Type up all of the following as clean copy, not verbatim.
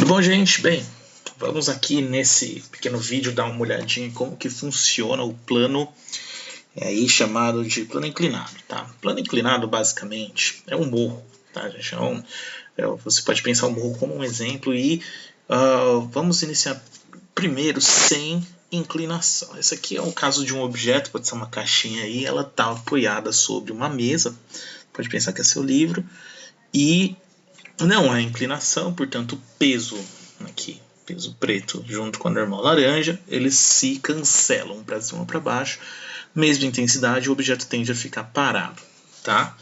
Bom, gente, bem, vamos aqui nesse pequeno vídeo dar uma olhadinha em como que funciona o plano aí chamado de plano inclinado, tá? Plano inclinado basicamente é um morro, tá, gente? Você pode pensar o morro como um exemplo e vamos iniciar primeiro sem inclinação. Esse aqui é o caso de um objeto, pode ser uma caixinha aí, ela está apoiada sobre uma mesa, pode pensar que é seu livro, e não há inclinação, portanto o peso aqui, peso preto junto com a normal laranja, eles se cancelam para cima ou para baixo, mesma intensidade, o objeto tende a ficar parado, tá?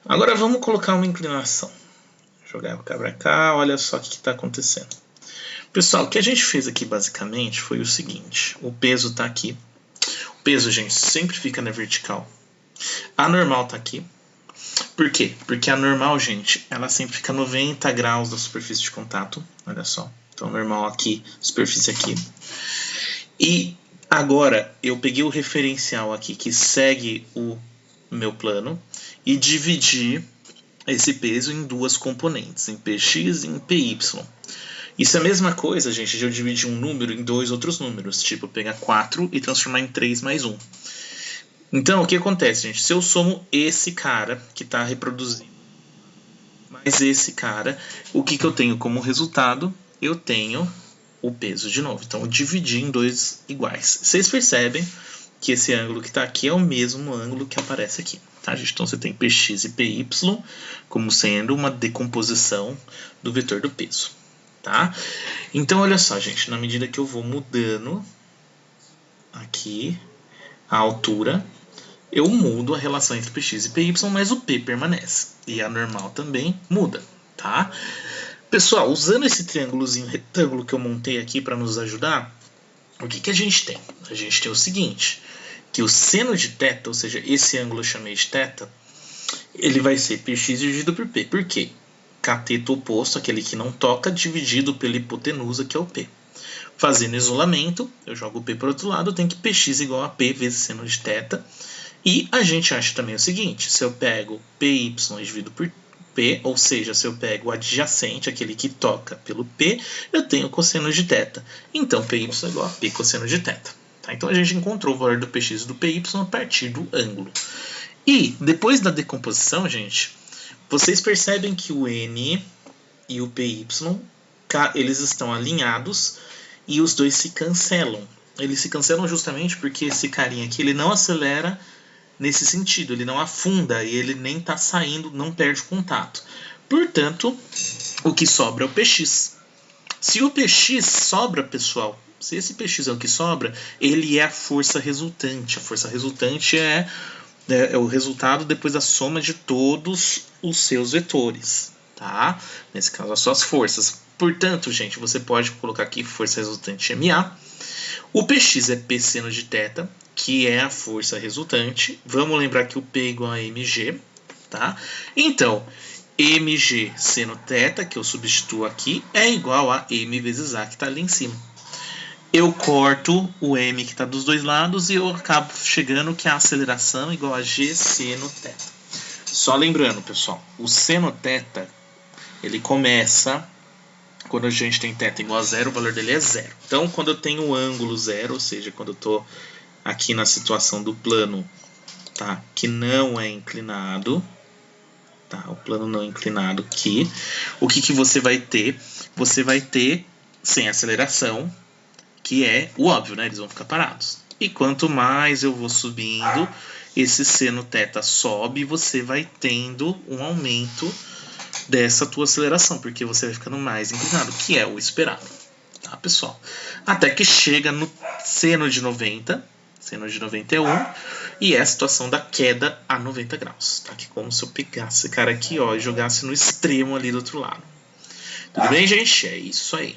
Agora vamos colocar uma inclinação. Vou jogar para cá, olha só o que está acontecendo. Pessoal, o que a gente fez aqui basicamente foi o seguinte, o peso está aqui. O peso, gente, sempre fica na vertical. A normal está aqui. Por quê? Porque a normal, gente, ela sempre fica 90 graus da superfície de contato. Olha só. Então, normal aqui, superfície aqui. E agora, eu peguei o referencial aqui que segue o meu plano e dividi esse peso em duas componentes, em Px e em Py. Isso é a mesma coisa, gente, de eu dividir um número em dois outros números. Tipo, pegar 4 e transformar em 3 mais 1. Então, o que acontece, gente? Se eu somo esse cara que está reproduzindo mais esse cara, o que eu tenho como resultado? Eu tenho o peso de novo. Então, eu dividi em dois iguais. Vocês percebem que esse ângulo que está aqui é o mesmo ângulo que aparece aqui, tá, gente? Então, você tem Px e Py como sendo uma decomposição do vetor do peso, tá? Então, olha só, gente. Na medida que eu vou mudando aqui a altura, eu mudo a relação entre Px e Py, mas o P permanece. E a normal também muda, tá? Pessoal, usando esse triângulozinho retângulo que eu montei aqui para nos ajudar, o que a gente tem? A gente tem o seguinte, que o seno de θ, ou seja, esse ângulo eu chamei de θ, ele vai ser Px dividido por P. Por quê? Cateto oposto, aquele que não toca, dividido pela hipotenusa, que é o P. Fazendo isolamento, eu jogo o P para o outro lado, eu tenho que Px igual a P vezes seno de θ. E a gente acha também o seguinte, se eu pego Py dividido por P, ou seja, se eu pego o adjacente, aquele que toca pelo P, eu tenho cosseno de θ. Então, Py é igual a P cosseno de θ. Tá? Então, a gente encontrou o valor do Px e do Py a partir do ângulo. E, depois da decomposição, gente, vocês percebem que o N e o Py, eles estão alinhados e os dois se cancelam. Eles se cancelam justamente porque esse carinha aqui, ele não acelera nesse sentido, ele não afunda e ele nem está saindo, não perde contato. Portanto, o que sobra é o Px. Se o Px sobra, pessoal, se esse Px é o que sobra, ele é a força resultante. A força resultante é o resultado depois da soma de todos os seus vetores, tá? Nesse caso, as suas forças. Portanto, gente, você pode colocar aqui força resultante MA. O Px é P seno de θ, que é a força resultante. Vamos lembrar que o P é igual a mg, tá? Então, mg seno θ, que eu substituo aqui, é igual a m vezes a, que está ali em cima. Eu corto o m que está dos dois lados e eu acabo chegando que a aceleração é igual a g seno θ. Só lembrando, pessoal, o seno θ, ele começa quando a gente tem θ igual a zero, o valor dele é zero. Então, quando eu tenho o ângulo zero, ou seja, quando eu estou aqui na situação do plano, tá, que não é inclinado, tá, o plano não inclinado aqui, o que você vai ter? Você vai ter sem aceleração, que é o óbvio, né? Eles vão ficar parados. E quanto mais eu vou subindo, esse seno θ sobe e você vai tendo um aumento dessa tua aceleração, porque você vai ficando mais inclinado, que é o esperado, tá, pessoal? Até que chega no seno de 90, seno de 91, e é a situação da queda a 90 graus, tá? Que é como se eu pegasse esse cara aqui, ó, e jogasse no extremo ali do outro lado. Tudo bem, gente? É isso aí.